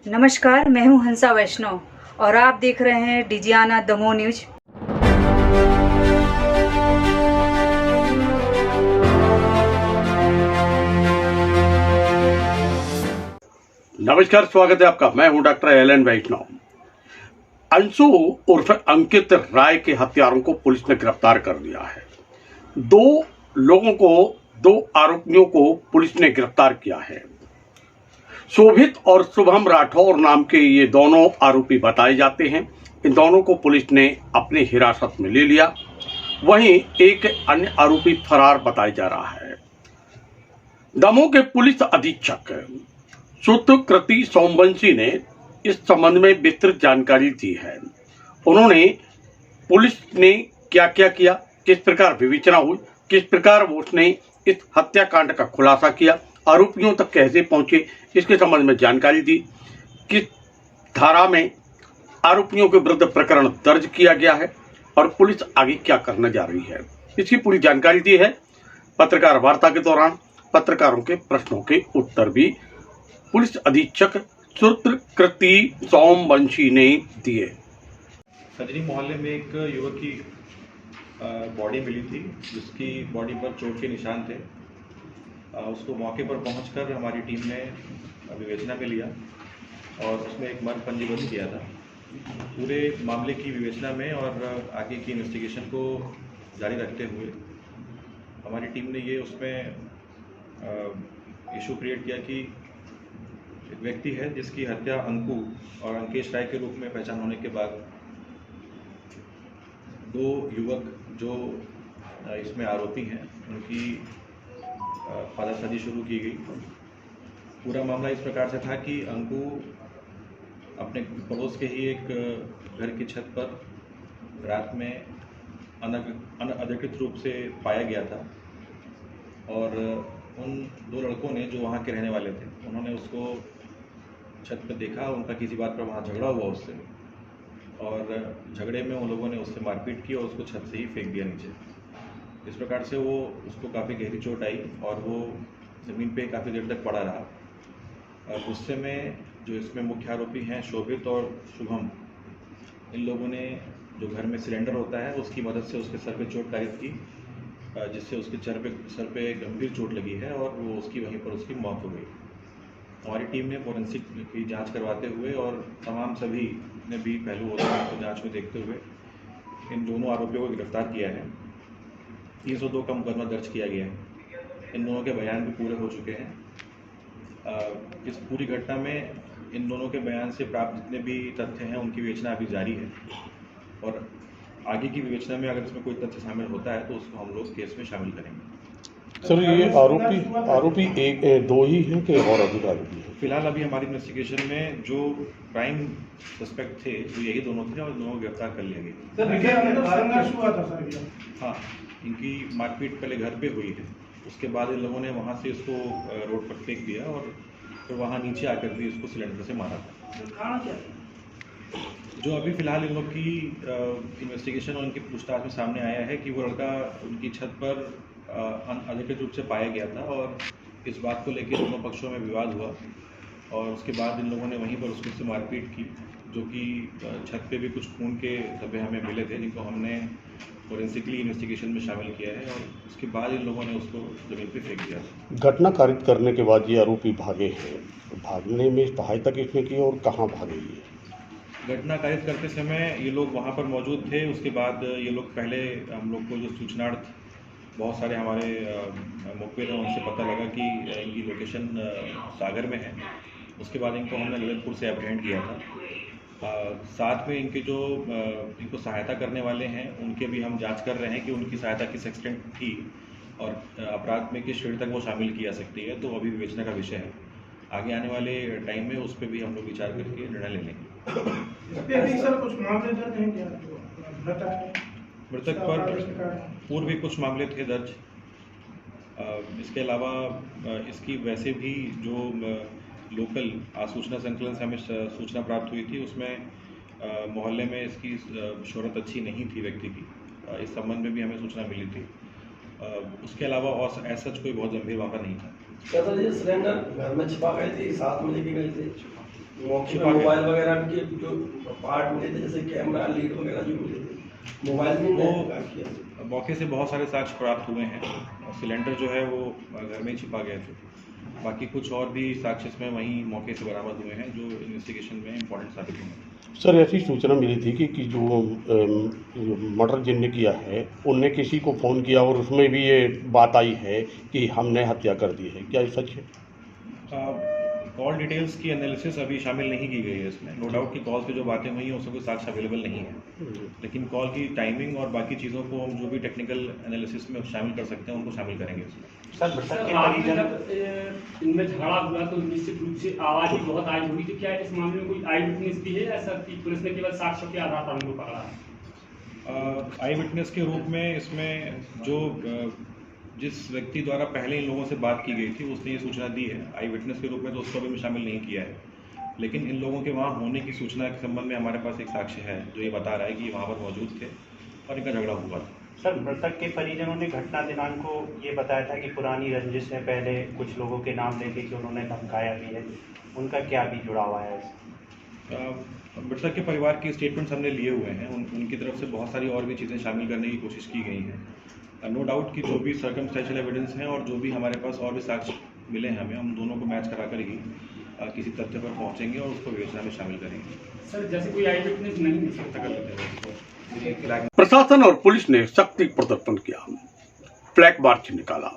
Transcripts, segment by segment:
नमस्कार, मैं हूं हंसा वैष्णव और आप देख रहे हैं डिजियाना दमोह न्यूज। नमस्कार, स्वागत है आपका। मैं हूं डॉक्टर एल.एन. वैष्णव। अंशु उर्फ अंकित राय के हत्यारों को पुलिस ने गिरफ्तार कर लिया है। दो आरोपियों को पुलिस ने गिरफ्तार किया है। शोभित और शुभम राठौर नाम के ये दोनों आरोपी बताए जाते हैं। इन दोनों को पुलिस ने अपनी हिरासत में ले लिया। वहीं एक अन्य आरोपी फरार बताया जा रहा है। दमोह के पुलिस अधीक्षक सुकृति सोमवंशी ने इस संबंध में विस्तृत जानकारी दी है। उन्होंने पुलिस ने क्या क्या किया, किस प्रकार विवेचना हुई, किस प्रकार उसने इस हत्याकांड का खुलासा किया, आरोपियों तक कैसे पहुंचे, इसके संबंध में जानकारी दी। किस धारा में आरोपियों के विरुद्ध प्रकरण दर्ज किया गया है और पुलिस आगे क्या करने जा रही है, इसकी पूरी जानकारी दी है। पत्रकार वार्ता के दौरान पत्रकारों के प्रश्नों के उत्तर भी पुलिस अधीक्षक सुकृति सोमवंशी ने दिए। सजनी मोहल्ले में एक युवक की बॉडी मिली थी, जिसकी बॉडी पर चोट के निशान थे। उसको मौके पर पहुंचकर हमारी टीम ने विवेचना में लिया और उसमें एक मर्ग पंजीबद्ध किया था। पूरे मामले की विवेचना में और आगे की इन्वेस्टिगेशन को जारी रखते हुए हमारी टीम ने ये उसमें इशू क्रिएट किया कि एक व्यक्ति है जिसकी हत्या अंकु और अंकेश राय के रूप में पहचान होने के बाद दो युवक जो इसमें आरोपी हैं उनकी पादाशादी शुरू की गई। पूरा मामला इस प्रकार से था कि अंकु अपने पड़ोस के ही एक घर की छत पर रात में अनधिकृत रूप से पाया गया था और उन दो लड़कों ने जो वहाँ के रहने वाले थे उन्होंने उसको छत पर देखा। उनका किसी बात पर वहाँ झगड़ा हुआ उससे और झगड़े में उन लोगों ने उससे मारपीट की और उसको छत से ही फेंक दिया नीचे। इस प्रकार से उसको काफ़ी गहरी चोट आई और वो ज़मीन पे काफ़ी देर तक पड़ा रहा। गुस्से में जो इसमें मुख्य आरोपी हैं शोभित और शुभम, इन लोगों ने जो घर में सिलेंडर होता है उसकी मदद से उसके सर पे चोट कारित की, जिससे उसके सर पे गंभीर चोट लगी है और वो उसकी वहीं पर उसकी मौत हो गई। हमारी टीम ने फोरेंसिक की जांच करवाते हुए और तमाम सभी ने भी पहलू होते हैं को जांच में देखते हुए इन दोनों आरोपियों को गिरफ्तार किया है। 302 का मुकदमा दर्ज किया गया है। इन दोनों के बयान भी पूरे हो चुके हैं। इस पूरी घटना में इन दोनों के बयान से प्राप्त जितने भी तथ्य हैं उनकी विवेचना अभी जारी है और आगे की विवेचना में अगर इसमें कोई तथ्य शामिल होता है तो उसको हम लोग केस में शामिल करेंगे। सर, ये आरोपी दो ही हैं कि और अधिक आरोपी हैं? फिलहाल अभी हमारी इन्वेस्टिगेशन में जो प्राइम सस्पेक्ट थे वो यही दोनों थे और दोनों को गिरफ्तार कर लिया गया। हाँ, इनकी मारपीट पहले घर पे हुई है, उसके बाद इन लोगों ने वहाँ से इसको रोड पर फेंक दिया और फिर वहाँ नीचे आकर भी इसको सिलेंडर से मारा था। जो अभी फिलहाल इन लोग की इन्वेस्टिगेशन और इनकी पूछताछ में सामने आया है कि वो लड़का उनकी छत पर अनधिकृत रूप से पाया गया था और इस बात को लेकर दोनों पक्षों में विवाद हुआ और उसके बाद इन लोगों ने वहीं पर उसको मारपीट की, जो कि छत पे भी कुछ खून के धब्बे हमें मिले थे जिनको हमने फोरेंसिकली इन्वेस्टिगेशन में शामिल किया है और उसके बाद इन लोगों ने उसको ज़मीन पे फेंक दिया। घटना कारित करने के बाद ये आरोपी भागे हैं। भागने में सहायता किसने की और कहाँ भागे ये? घटना कारित करते समय ये लोग वहाँ पर मौजूद थे। उसके बाद ये लोग पहले हम लोग को जो सूचनार्थ बहुत सारे हमारे मौके पर उनसे पता लगा कि इनकी लोकेशन सागर में है। उसके बाद इनको हमने ललितपुर से एप्रीहेंड किया था। साथ में इनके जो इनको सहायता करने वाले हैं उनके भी हम जांच कर रहे हैं कि उनकी सहायता किस एक्सटेंट थी और अपराध में किस श्रेणी तक वो शामिल की जा सकती है, तो अभी विवेचना का विषय है। आगे आने वाले टाइम में उस पर भी हम लोग विचार करके निर्णय ले लेंगे। मृतक पर पूर्व भी कुछ मामले थे दर्ज। इसके अलावा इसकी वैसे भी जो लोकल सूचना संकलन से हमें सूचना प्राप्त हुई थी उसमें मोहल्ले में इसकी शोहरत अच्छी नहीं थी व्यक्ति की। इस संबंध में भी हमें सूचना मिली थी। उसके अलावा और ऐसा कोई बहुत गंभीर वाक़ा नहीं था। क्या सर ये सिलेंडर घर में छिपा गए थे, साथ में लेके गए थे? मौके छिपा पर गया। मोबाइल वगैरह के जो पार्ट मिले थे, जैसे कैमरा लीड वगैरह जो मिले थे, मोबाइल भी वो किया। मौके से बहुत सारे साक्ष्य प्राप्त हुए हैं। सिलेंडर जो है वो घर में ही छिपा गए थे। बाकी कुछ और भी साक्ष्य इसमें वहीं मौके से बरामद हुए हैं जो इन्वेस्टिगेशन में इम्पोर्टेंट साबित हुए हैं। सर ऐसी सूचना मिली थी कि जो मर्डर जिनने किया है उनने किसी को फ़ोन किया और उसमें भी ये बात आई है कि हमने हत्या कर दी है, क्या ये सच है? कॉल डिटेल्स की एनालिसिस अभी शामिल नहीं की गई है इसमें। नो डाउट कि कॉल से जो बातें हुई हैं उसमें कोई साक्ष्य अवेलेबल नहीं है, लेकिन कॉल की टाइमिंग और बाकी चीज़ों को हम जो भी टेक्निकल एनालिसिस में शामिल कर सकते हैं उनको शामिल करेंगे इसमें। सर मृतक के परिजन इनमें झगड़ा हुआ तो निश्चित रूप से आवाज भी बहुत आई होगी, तो क्या इस मामले में कोई आई विटनेस भी है या सर कि पुलिस ने केवल साक्ष्य के आधार पर उनको पकड़ा है? आई विटनेस के रूप में इसमें जो जिस व्यक्ति द्वारा पहले इन लोगों से बात की गई थी उसने ये सूचना दी है। आई विटनेस के रूप में तो उसको अभी शामिल नहीं किया है, लेकिन इन लोगों के वहाँ होने की सूचना के संबंध में हमारे पास एक साक्ष्य है जो ये बता रहा है कि ये वहाँ पर मौजूद थे और इनका झगड़ा हुआ था। सर मृतक के परिजनों ने घटना दिनांक को ये बताया था कि पुरानी रंजिश में पहले कुछ लोगों के नाम लेके कि उन्होंने धमकाया भी है, उनका क्या भी जुड़ा हुआ है? मृतक के परिवार की स्टेटमेंट्स हमने लिए हुए हैं। उनकी तरफ से बहुत सारी और भी चीज़ें शामिल करने की कोशिश की गई हैं। नो डाउट कि जो भी सर्कमस्टेंशियल एविडेंस हैं और जो भी हमारे पास और भी साक्ष्य मिले हैं हमें, हम दोनों को मैच कराकर ही किसी तथ्य पर पहुंचेंगे और उसको विवेचना में शामिल करेंगे। सर जैसे कोई आई विटनेस नहीं मिल सकता कर लेते हैं। प्रशासन और पुलिस ने शक्ति प्रदर्शन किया, फ्लैग मार्च निकाला,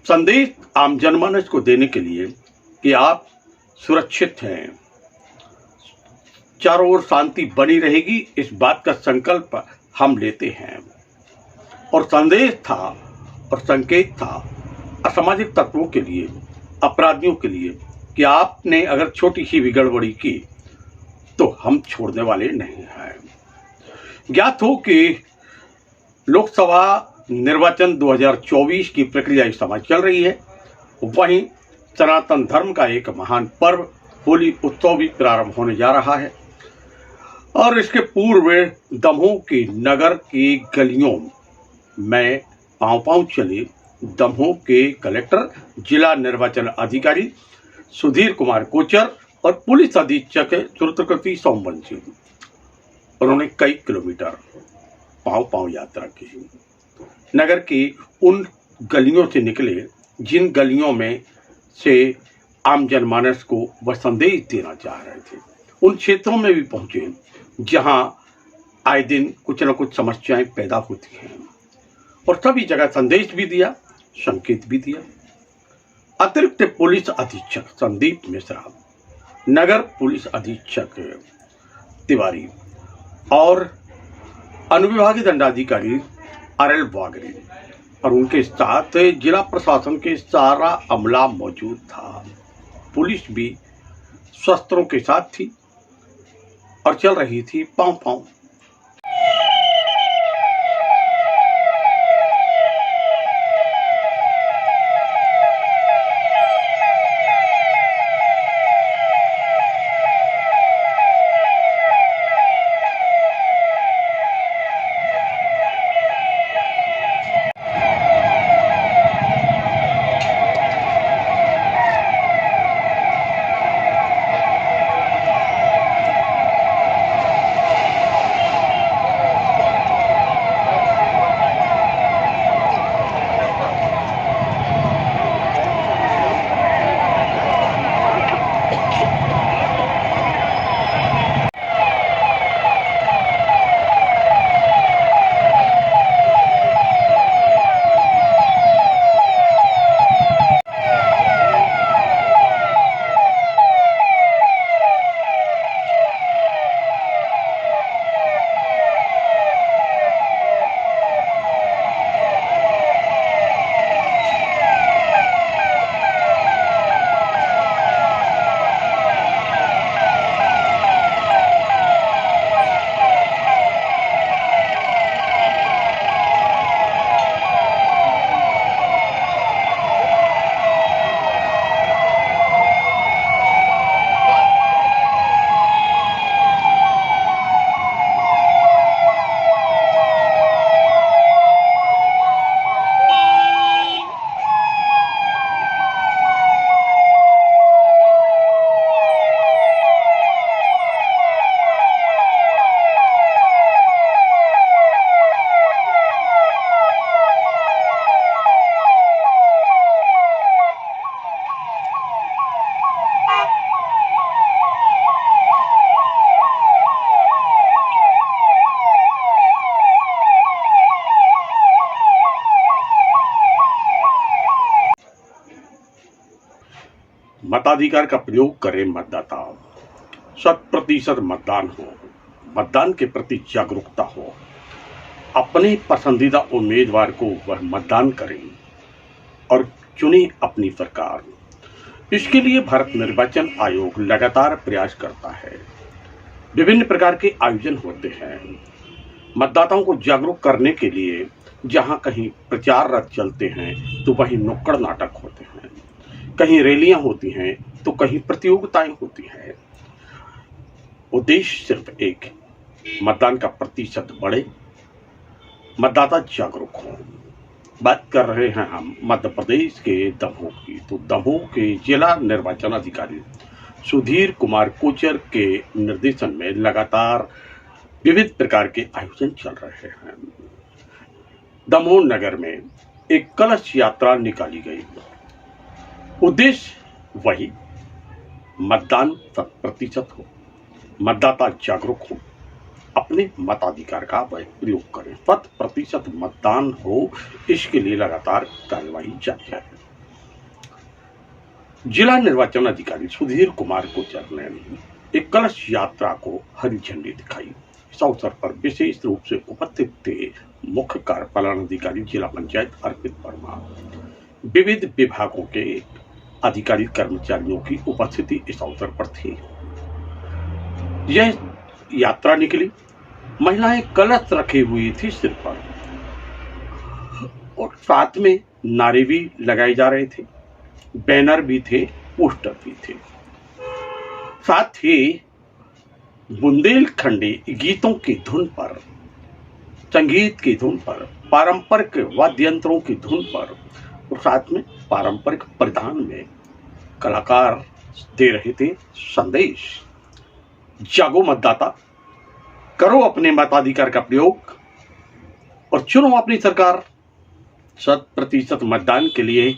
संदेश आम जनमानस को देने के लिए कि आप सुरक्षित हैं, चारों ओर शांति बनी रहेगी, इस बात का संकल्प हम लेते हैं। और संदेश था और संकेत था असामाजिक तत्वों के लिए, अपराधियों के लिए कि आपने अगर छोटी सी भी गड़बड़ी की तो हम छोड़ने वाले नहीं हैं। ज्ञात हो कि लोकसभा निर्वाचन 2024 की प्रक्रिया इस समय चल रही है, वहीं सनातन धर्म का एक महान पर्व होली उत्सव भी प्रारंभ होने जा रहा है और इसके पूर्व दमोह की नगर की गलियों में पांव चले दमोह के कलेक्टर, जिला निर्वाचन अधिकारी सुधीर कुमार कोचर और पुलिस अधीक्षक श्रुतकृति सोमवंशी। उन्होंने कई किलोमीटर पांव यात्रा की, नगर की उन गलियों से निकले जिन गलियों में से आम जनमानस को वह संदेश देना चाह रहे थे। उन क्षेत्रों में भी पहुंचे जहां आए दिन कुछ न कुछ समस्याएं पैदा होती हैं और सभी जगह संदेश भी दिया, संकेत भी दिया। अतिरिक्त पुलिस अधीक्षक संदीप मिश्रा, नगर पुलिस अधीक्षक तिवारी और अनुविभागीय दंडाधिकारी अरल वागरे और उनके साथ जिला प्रशासन के सारा अमला मौजूद था। पुलिस भी शस्त्रों के साथ थी और चल रही थी पांव। मताधिकार का प्रयोग करें मतदाता। 100% मतदान हो, मतदान के प्रति जागरूकता हो, अपने पसंदीदा उम्मीदवार को वह मतदान करें और चुने अपनी सरकार। इसके लिए भारत निर्वाचन आयोग लगातार प्रयास करता है। विभिन्न प्रकार के आयोजन होते हैं। मतदाताओं को जागरूक करने के लिए जहां कहीं प्रचार रथ चलते हैं तो वहीं नुक्कड़ नाटक होते हैं, कहीं रैलियां होती हैं तो कहीं प्रतियोगिताएं होती हैं। उद्देश्य सिर्फ एक, मतदान का प्रतिशत बढ़े, मतदाता जागरूक हो। बात कर रहे हैं हम मध्य प्रदेश के दमोह की। तो दमोह के जिला निर्वाचन अधिकारी सुधीर कुमार कोचर के निर्देशन में लगातार विविध प्रकार के आयोजन चल रहे हैं। दमोह नगर में एक कलश यात्रा निकाली गई। उद्देश्य वही, मतदान 100% हो, मतदाता जागरूक हो, अपने मताधिकार का प्रयोग करें, 100% मतदान हो, इसके लिए लगातार कार्यवाही जारी है। जिला निर्वाचन अधिकारी सुधीर कुमार कोचर ने एक कलश यात्रा को हरी झंडी दिखाई। इस अवसर पर विशेष रूप से उपस्थित थे मुख्य कार्यपालन अधिकारी जिला पंचायत अर्पित वर्मा। विविध विभागों के अधिकारी कर्मचारियों की उपस्थिति इस अवसर पर थी। यह यात्रा निकली, महिलाएं कलश रखी हुई थी सिर पर और साथ में नारे भी लगाए जा रहे थे, बैनर भी थे, पोस्टर भी थे। साथ ही बुंदेलखंडी गीतों की धुन पर, संगीत की धुन पर, पारंपरिक वाद्य यंत्रों की धुन पर और साथ में पारंपरिक परिधान में कलाकार दे रहे थे संदेश। जागो मतदाता, करो अपने मताधिकार का प्रयोग और चुनो अपनी सरकार। 100% मतदान के लिए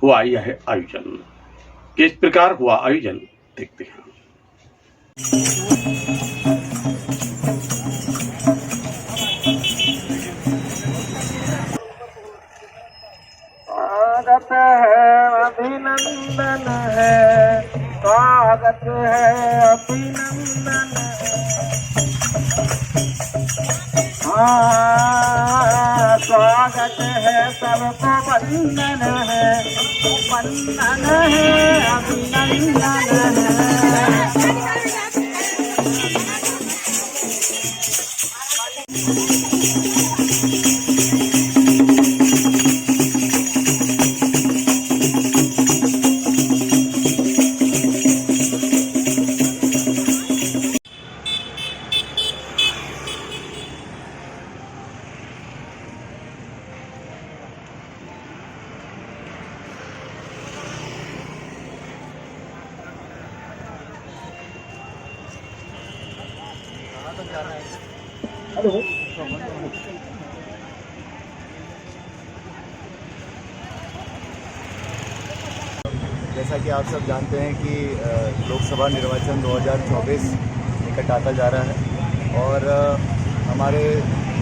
हुआ यह आयोजन। किस प्रकार हुआ आयोजन देखते हैं। स्वागत है, अभिनंदन है, स्वागत है, अभिनंदन है। स्वागत है, सबको वंदन है, वंदन है, अभिनंदन है। जैसा कि आप सब जानते हैं कि लोकसभा निर्वाचन 2024 निकट आता जा रहा है और हमारे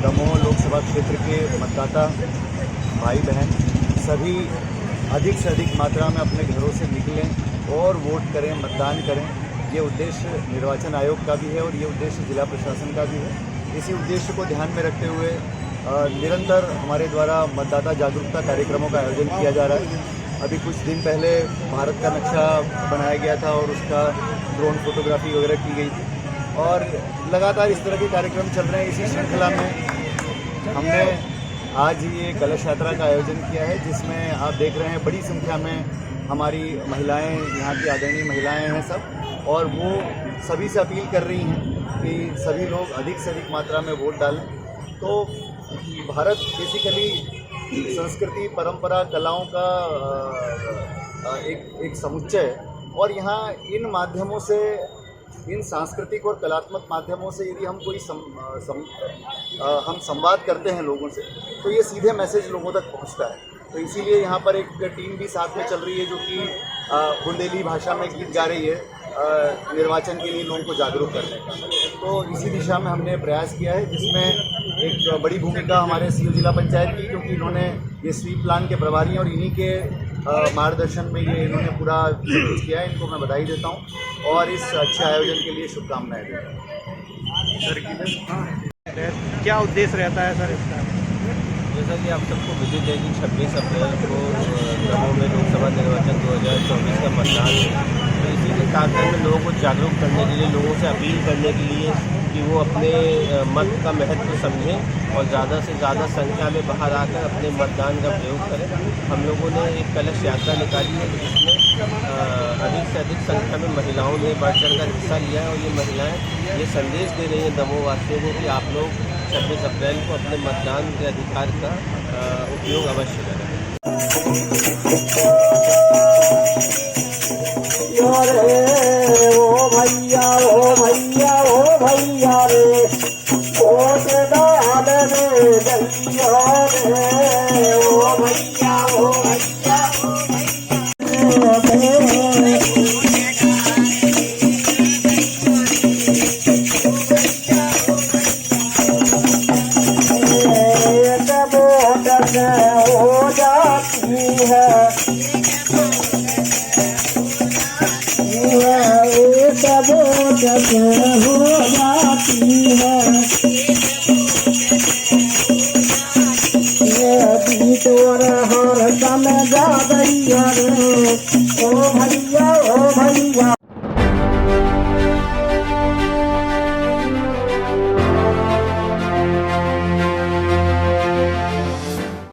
दमोह लोकसभा क्षेत्र के मतदाता भाई बहन सभी अधिक से अधिक मात्रा में अपने घरों से निकलें और वोट करें, मतदान करें। ये उद्देश्य निर्वाचन आयोग का भी है और ये उद्देश्य जिला प्रशासन का भी है। इसी उद्देश्य को ध्यान में रखते हुए निरंतर हमारे द्वारा मतदाता जागरूकता कार्यक्रमों का आयोजन किया जा रहा है। अभी कुछ दिन पहले भारत का नक्शा बनाया गया था और उसका ड्रोन फोटोग्राफी वगैरह की गई थी और लगातार इस तरह के कार्यक्रम चल रहे हैं। इसी श्रृंखला में हमने आज ये कलश यात्रा का आयोजन किया है, जिसमें आप देख रहे हैं बड़ी संख्या में हमारी महिलाएं, यहाँ की आदरणीय महिलाएं हैं सब, और वो सभी से अपील कर रही हैं कि सभी लोग अधिक से अधिक मात्रा में वोट डालें। तो भारत बेसिकली संस्कृति, परंपरा, कलाओं का एक समुच्चय है और यहाँ इन माध्यमों से, इन सांस्कृतिक और कलात्मक माध्यमों से यदि हम कोई हम संवाद करते हैं लोगों से, तो ये सीधे मैसेज लोगों तक पहुँचता है। तो इसीलिए यहाँ पर एक टीम भी साथ में चल रही है जो कि बुंदेली भाषा में गीत गा रही है निर्वाचन के लिए लोगों को जागरूक करने का। तो इसी दिशा में हमने प्रयास किया है, जिसमें एक बड़ी भूमिका हमारे सीओ जिला पंचायत की, क्योंकि इन्होंने ये स्वीप प्लान के प्रभारी हैं और इन्हीं के मार्गदर्शन में ये इन्होंने पूरा कुछ किया है। इनको मैं बधाई देता हूँ और इस अच्छे आयोजन के लिए शुभकामनाएं देता हूँ। क्या उद्देश्य रहता है सर इसका? जैसा कि आप सबको विदित है कि 26 अप्रैल को दमोह में लोकसभा निर्वाचन 2024 का मतदान है। तो इसी के तात्पर्य में लोगों को जागरूक करने के लिए, लोगों से अपील करने के लिए कि वो अपने मत का महत्व समझें और ज़्यादा से ज़्यादा संख्या में बाहर आकर अपने मतदान का प्रयोग करें। हम लोगों ने एक कलश यात्रा निकाली है जिसमें अधिक से अधिक संख्या में महिलाओं ने बढ़ चढ़ कर हिस्सा लिया है और ये महिलाएं ये संदेश दे रही हैं दमोह वासियों को कि आप लोग 26 अप्रैल को अपने मतदान के अधिकार का उपयोग अवश्य करें। ओ भैया ओ भैया ओ भैया रे वोट डाल रे गैया रे ओ भैया ओ भैया ओ भैया हो जाती है एक वोट हो जाती है।